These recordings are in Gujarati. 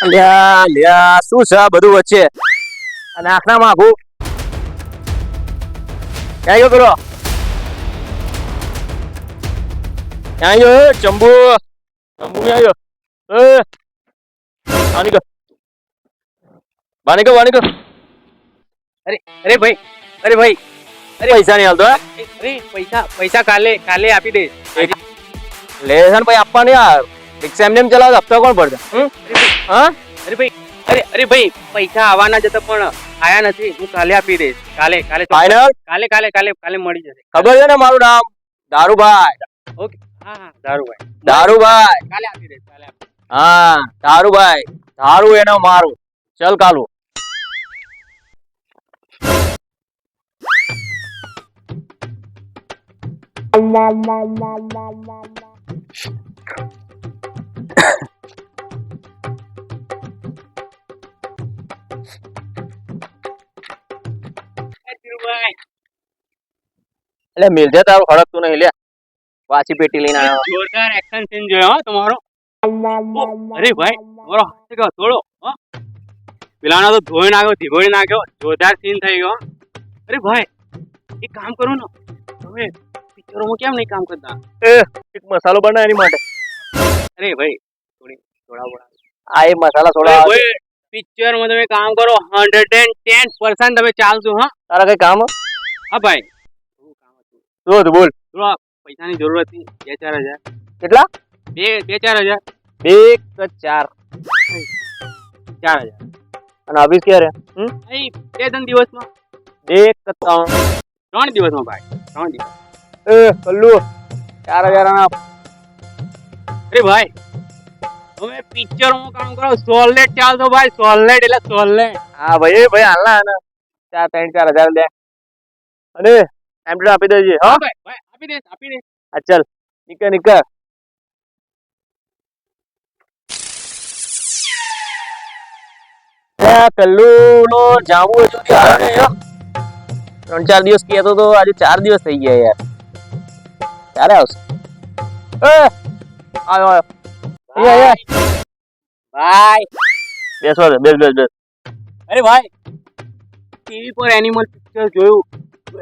અલ્યા લ્યા શું છે આ બધું વચ્ચે અને આખના માગું ક્યાં ગયો પેલો ક્યાં ગયો ચંબુ ચંબુ ક્યાં ગયો વાનિકો વાનિકો વાનિકો અરે ભાઈ અરે ભાઈ પૈસા નહીં હાલતો અરે પૈસા કાલે આપી દે. લેસન ભાઈ આપવા નહીં યાર રિક્ષા એમને એમ ચલાવે હપ્તા કોણ ભરશે હા અરે ભાઈ પૈસા આવવાના જ હતા પણ આયા નથી. હું કાલે આપી દઈશ. કાલે ફાઇનલ કાલે મળી જશે. ખબર છે ને મારું નામ દારૂભાઈ ઓકે. હા દારૂભાઈ દારૂભાઈ કાલે આપી દઈશ. હા દારૂભાઈ દારૂ એનો મારું ચલ કાલુ એટલે મિલજે તારું હડકતું નહીં લે પાછી પેટી લઈને આવ્યો જોરદાર એક્શન સીન જોયો હો તમારો. અરે ભાઈ તમારો હાથ કેવો થોડો પેલાનો તો ધોઈ નાખ્યો ધીગોડી નાખ્યો. જોરદાર સીન થઈ ગયો. અરે ભાઈ એક કામ કરો ને તમે પિક્ચરોમાં કેમ નહીં કામ કરતા? એક મસાલો બનાવ એની માટે અરે ભાઈ થોડી થોડા બોલા આ એ મસાલા થોડા ભાઈ પિક્ચરમાં તમે કામ કરો 110% તમે ચાલશો. હા તારા કઈ કામ હા ભાઈ રોજ બોલ થોડા પૈસાની જરૂર હતી. 2-4 હજાર. કેટલા 2-4 હજાર. 1-4 4 હજાર અને ઓફિસ ક્યારે અહીં 2-3 દિવસમાં. 1-3 3 દિવસમાં ભાઈ 3 દિવસ. કલ્લુ 4000 ના અરે ભાઈ તમે પિક્ચરમાં કામ કરો સોલેટ ચાલશો ભાઈ. સોલેટ એટલે સોલેટ. હા ભાઈ ભાઈ હાલના આના 3-4 હજાર લે અને ટાઈમ ટુ આપી દેજે હા ભાઈ આપી દે. હા ચલ નીકળ કલ્લુ નો જામુ હજુ સુધી આવ્યો નહીં હો. 3-4 દિવસ કહેતો તો આજે 4 દિવસ થઈ ગયા યાર ક્યારે આવશે આવ્યો ભાઈ બેસો બેસ અરે ભાઈ ટીવી પર એનિમલ પિક્ચર જોયું.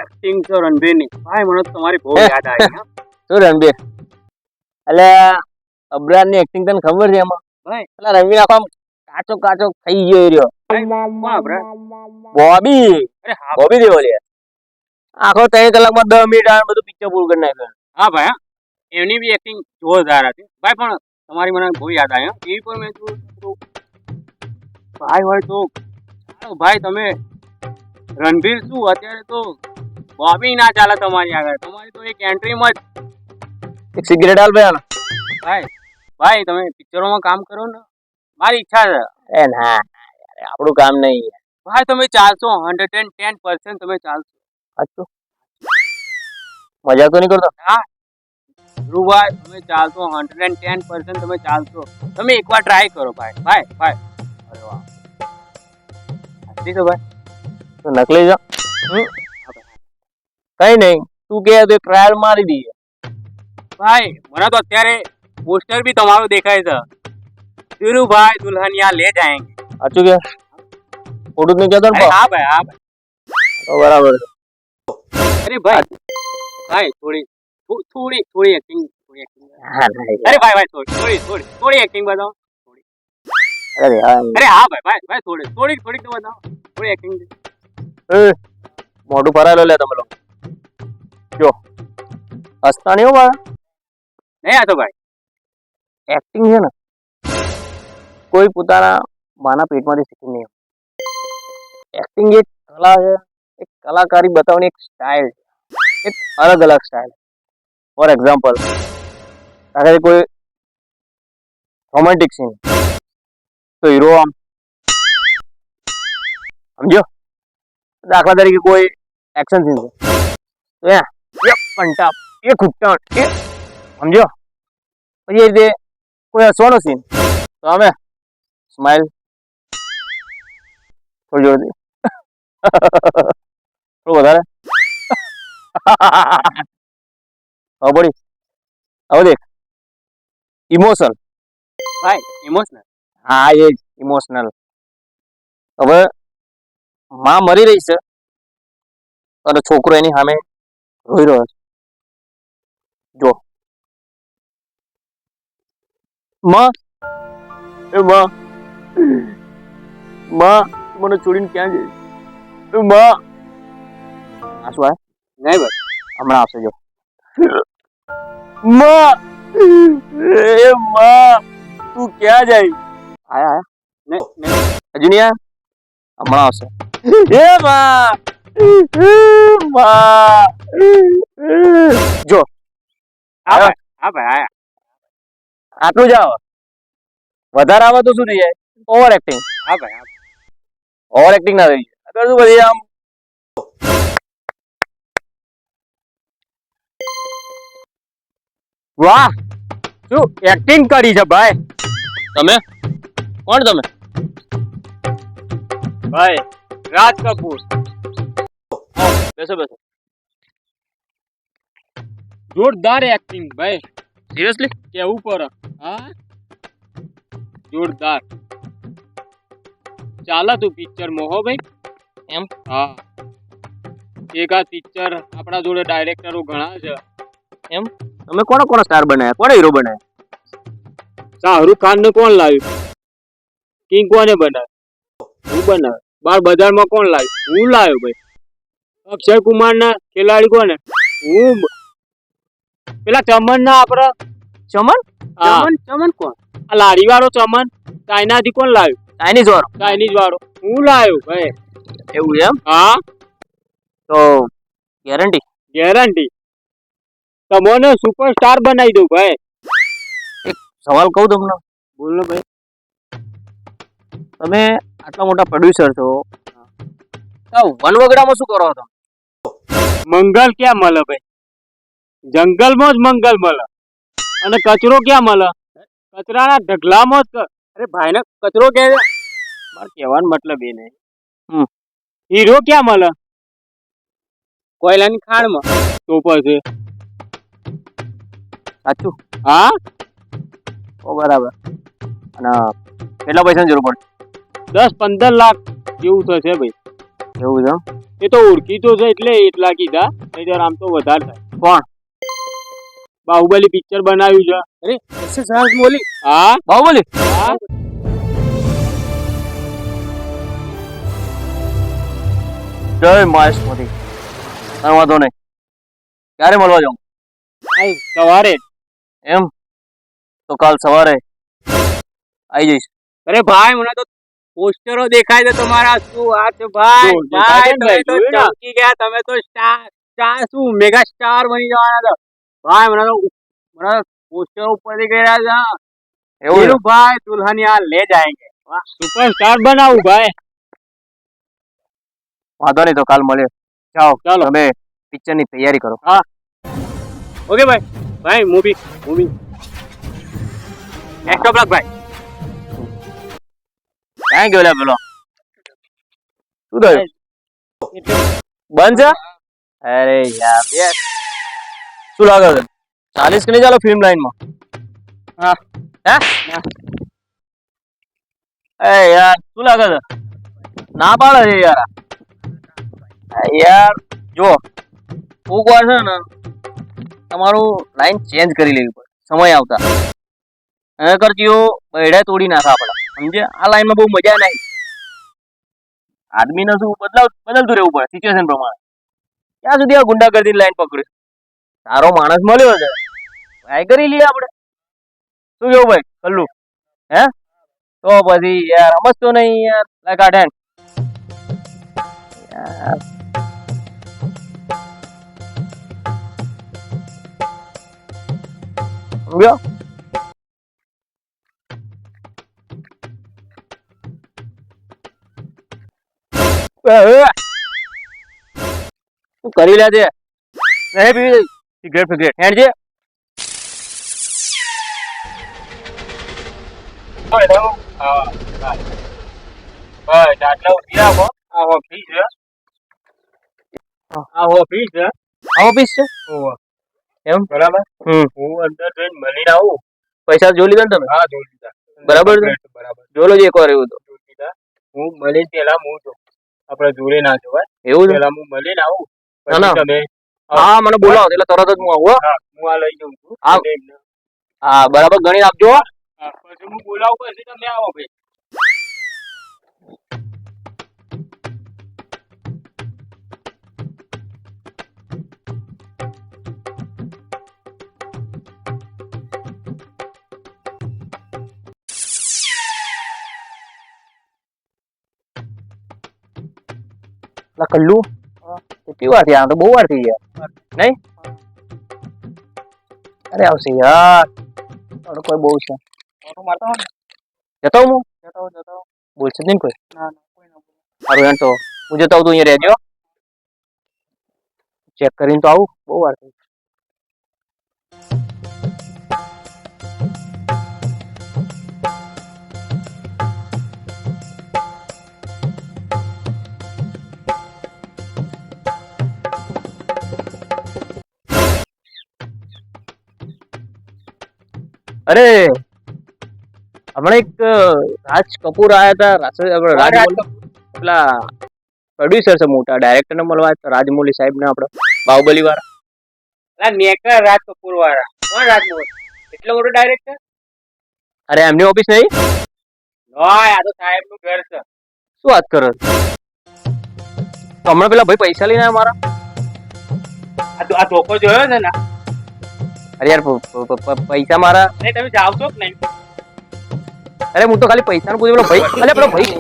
એક્ટિંગ છે રણબીરની. ભાઈ મને તો તમારી બહુ યાદ આવી. શું રણબીર એટલે અબરાર ની એક્ટિંગ તને ખબર છે એમાં ભાઈ એટલે રણબીર આખો કાચો થઈ ગયો રહ્યો બોબી અરે હા બોબી દેવો લે આખો 3 કલાકમાં 10 મિનિટ આ બધું પિક્ચર પૂરું કરી નાખ્યું હા ભાઈ હા એમની બી એક્ટિંગ જોરદાર હતી ભાઈ. પણ તમારી મને બહુ યાદ આવી. ટીવી પર મેં જોયું ભાઈ હોય તો ચાલો ભાઈ તમે રણબીર શું અત્યારે તો બોબી ના ચાલે તમારી આગળ. તમારી તો એક એન્ટ્રીમાં જ એક સિગરેટ આલ ભાઈ ભાઈ તમે પિક્ચરોમાં કામ કરો ને મારી ઈચ્છા છે. એ ના આપણું કામ નહીં ભાઈ તમે ચાલશો 110% તમે ચાલશો. સાચું મજાક તો નહીં કરતો હા ધ્રુવભાઈ તમે ચાલશો 110% તમે ચાલશો. તમે એકવાર ટ્રાય કરો ભાઈ. અરે વાહ સાચી તો ભાઈ તો નકલી જા કઈ નહીં તું કે તો ટ્રાયલ મારી દઈએ ભાઈ. મને તો અત્યારે પોસ્ટર બી તમારું દેખાય છે. ધીરુભાઈ દુલ્હનિયા લે જાયેંગે. સાચું કે ખોટું જ નહીં કહેતો ને હા ભાઈ તો બરાબર છે અરે ભાઈ થોડી એક્ટિંગ. હા નહીં અરે ભાઈ થોડી એક્ટિંગ બતાવો. અરે હા અરે હા ભાઈ થોડીક તો બતાવો. થોડી એક્ટિંગ. મોઢું ભરાયેલો લે તમે લોકો જો હસતા નહીં હો મારા નહીં આ તો ભાઈ એક્ટિંગ છે ને કોઈ પોતાના માના પેટમાંથી શીખી નહીં એક્ટિંગ એક કલા છે. એક કલાકારી બતાવવાની એક સ્ટાઇલ છે. એક અલગ સ્ટાઇલ. ફોર એક્ઝામ્પલ અગર કોઈ રોમેન્ટિક સીન તો હીરો આમ સમજો દાખલા તરીકે કોઈ એક્શન સીન છે તો પંટા એ ઘૂંટણ એ સમજો પછી એ રીતે કોઈ હસવાનો સીન તો અમે સ્માઈલ થોડી જોરથી થોડું વધારે હવે પડી હવે દેખ ઇમોશન ભાઈ ઇમોશનલ. હા એ જ ઇમોશનલ. હવે માં મરી રહી છે અને છોકરો એની સામે રોઈ રહ્યો છે. જો માં, એ માં, માં મને છોડીને ક્યાં જઈશ? એ માં, આંસુ આવે? નહીં ભાઈ. હમણાં આવશે જો. માં, એ માં, તું ક્યાં જાય? આયા નહીં. હજુ નહીં આયા? હમણાં આવશે. એ માં, માં. જો હા ભાઈ. હા ભાઈ આયા. આટલું જ આવે. વધારે આવે તો શું થઈ જાય? Over acting. હા ભાઈ હા. ઓવર એક્ટિંગ ના થઈ જાય. અગર શું બધી આમ વાહ, શું એક્ટિંગ કરી છે ભાઈ. તમે કોણ તમે? ભાઈ રાજ કપૂર. બેસો બેસો. જોરદાર એક્ટિંગ ભાઈ. સિરિયસલી? કેવું પડે. હા જોરદાર. ચાલે તું પિક્ચર મોહો ભાઈ. એમ? હા, એકાદ પિક્ચર આપણા જોડે ડાયરેક્ટરો ઘણા છે. એમ? તમે કોણ કોણ સ્ટાર બનાવ્યા? કોણ હીરો બનાવ્યા? શાહરુખ ખાન ને કોણ લાવ્યું? કિંગ કોને બનાવ્યું? હું બનાવ્યો. બાર બજારમાં કોણ લાવ્યું? હું લાવ્યો ભાઈ. અક્ષય કુમાર ના ખેલાડી કોને? હું. પેલા ચમન ના આપડે ચમન? હા. ચમન કોણ? આ લારી વાળો ચમન ચાઇના થી કોણ લાવ્યું? ચાઇનીઝ વાળો? ચાઇનીઝ વાળો હું લાવ્યો ભાઈ. એવું એમ? હા તો ગેરંટી? ગેરંટી. તમને સુપરસ્ટાર બનાવી દઉં ભાઈ. સવાલ કહું તમને? બોલો ભાઈ. તમે આટલા મોટા પ્રોડ્યુસર છો, તો વનવગડામાં શું કરો છો? મંગલ ક્યાં મળે ભાઈ? જંગલમાં જ મંગલ મળે. અને કચરો ક્યાં મળે? કચરાના ઢગલામાં જ. અરે ભાઈને કચરો કે મારે કહેવાનો મતલબ એ નહીં. હીરો ક્યાં મળે? કોયલાની ખાણમાં. તો પછી સાચું? હા ઓ બરાબર. અને કેટલા પૈસાની જરૂર પડે? 10-15 લાખ જેવું થશે ભાઈ. એવું છે? એ તો ઓળખીતો છે એટલે એટલા કીધા. નહીં આમ તો વધારે થાય. કોણ? બાહુબલી પિક્ચર બનાવ્યું છે. અરે SS રાજમૌલી. હા બાહુબલી? હા જય મહેશમતી. કઈ વાંધો નહીં. ક્યારે મળવા જાઉં? ભાઈ સવારે. એમ? તો કાલ સવારે આવી જઈશ. અરે ભાઈ મને તો પોસ્ટરો દેખાય છે તમારા. શું વાત છે ભાઈ. ભાઈ તમે તો ચમકી ગયા. તમે તો સ્ટાર શું મેગા સ્ટાર બની જવાના છો ભાઈ. મને તો પોસ્ટરો ઉપરથી ગયા છે. એવું? ભાઈ દુલ્હનિયા લે જાયેંગે. સુપરસ્ટાર બનાવું ભાઈ. વાંધો નહીં, તો કાલ મળીએ. જાઓ ચાલો. તમે પિક્ચરની તૈયારી કરો. હા ઓકે ભાઈ. ભાઈ મૂવી નેક્સ્ટ બ્લોક ભાઈ. ક્યાં ગયો લે પેલો? શું થયું? બંધ છે? અરે યાર શું લાગે છે? 40 કે નહીં ચાલો ફિલ્મ લાઈનમાં? હા હે એ યાર શું લાગે છે? ના પાડે છે યાર. યાર જો કોક વાર છે ને તમારું લાઈન ચેન્જ કરી લેવી પડે સમય આવતા. એના કરતી બૈડા તોડી નાખા આપણે. સમજે? આ લાઈનમાં બહુ મજા નહીં. આદમીને શું બદલતું રહેવું પડે સિચ્યુએશન પ્રમાણે. ક્યાં સુધી આ ગુંડાગર્દી લાઈન પકડી? સારો માણસ મળ્યો છે, ટ્રાય કરી લઈએ આપણે. શું કેવું ભાઈ કલ્લુ? હે તો પછી યાર સમજતો નહીં યાર. લાઈક આ ટેન યાર. સમજ્યો? શું કરી લે છે? નહીં પીવી સિગરેટ ફિગરેટ હેડ છે. આ ઓફિસ છે. આ ઓફિસ છે એમ? બરાબર. હું હું અંદર જઈને મળીને આવું. પૈસા જોઈ લીધા ને તમે? હા જોઈ લીધા. બરાબર છે? બરાબર જોઈ લેજો એકવાર એવું તો. હું મળીને પેલા હું જો આપણે જોડે ના જોવાય એવું છે? પેલા હું મળીને આવું ના, ના. પછી તમે હા મને બોલાવો એટલે તરત જ હું આવું હો. હા હું આ લઈ જાઉં છું હા. એટલે એમને હા બરાબર ગણી આપજો હો. હા, પછી હું બોલાવું પછી તમે આવો ભાઈ લા કલ્લુ કેટલી વાર થઈ? આ તો બહુ વાર થઈ ગયા નહીં? અરે આવશે યાર કોઈ બહુ છે. જતો હું બોલશે જ નહીં કોઈ. સારું યાર તો હું જતો આવું તું અહીંયા રહેજો. ચેક કરીને તો આવું. બહુ વાર થઈ. અરે હમણાં એક રાજ કપૂર આયા હતા. પેલા પ્રોડ્યુસર છે મોટા ડાયરેક્ટર ને મળવા આવ્યા હતા, રાજમૌલી સાહેબ ને આપડે બાહુબલી વાળા. અલા નેકર રાજ કપૂર વાળા કોણ રાજમૌલી એટલો મોટો ડાયરેક્ટર અરે એમની ઓફિસ નહીં? હોય આ તો સાહેબ નું ઘર છે શું વાત કરો છો? તો હમણાં પેલા ભાઈ પૈસા લઈને આવ્યા મારા. આ ધોકો જોયો છે ને અરે યાર પૈસા મારા. અરે તમે જાવ છો કે નહીં અરે હું તો ખાલી પૈસા નું પૂછ્યું. પેલો ભાઈ અરે પેલો ભાઈ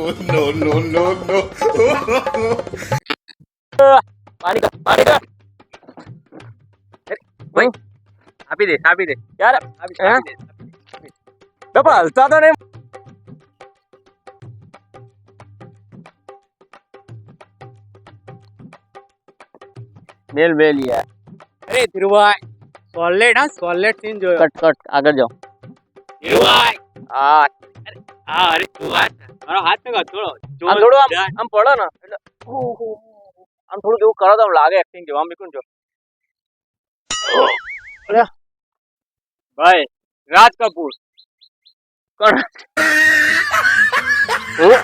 પાણી કર, પાણી કર. ભાઈ આપી દે યાર આપી દે ડબા હલતા તો નહીં. મેલ યાર. અરે ધીરુભાઈ સોલેટ સીન જોયો કટ આગળ જાઓ. ધીરુભાઈ હા હા અરે ધીરુભાઈ મારો હાથ ને થોડો આમ થોડું આમ પડો ને એટલે આમ થોડું જેવું કરો તો આમ લાગે એક્ટિંગ જેવું. આમ નીકળું જો. ભાઈ રાજ કપૂર કોણ? હું